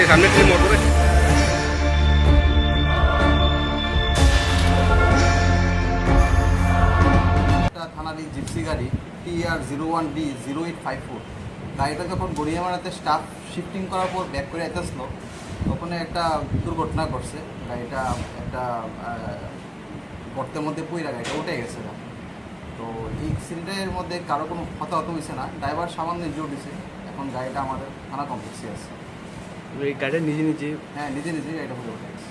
সামনে থেকে মোটরে থানারই জিপসি গাড়ি TR01D0854 গাড়িটা যখন গড়িয়ামারাতে স্টাফ শিফটিং করার পর ব্যাক করে আসলো ওখানে একটা দুর্ঘটনা ঘটছে। গাড়িটা একটা গর্তের মধ্যে পইরা গাড়িটা উঠে গেছে। তো এই অ্যাক্সিডেন্টের মধ্যে কারো কোনো হতাহত হয়েছে না, ড্রাইভার সামান্য জোর দিছে। এখন গাড়িটা আমাদের থানা কমপ্লেক্সে আছে। এই গাড়িটা নিজে নিজে হ্যাঁ নিজে নিজে গাড়িটা উঠে গেছে।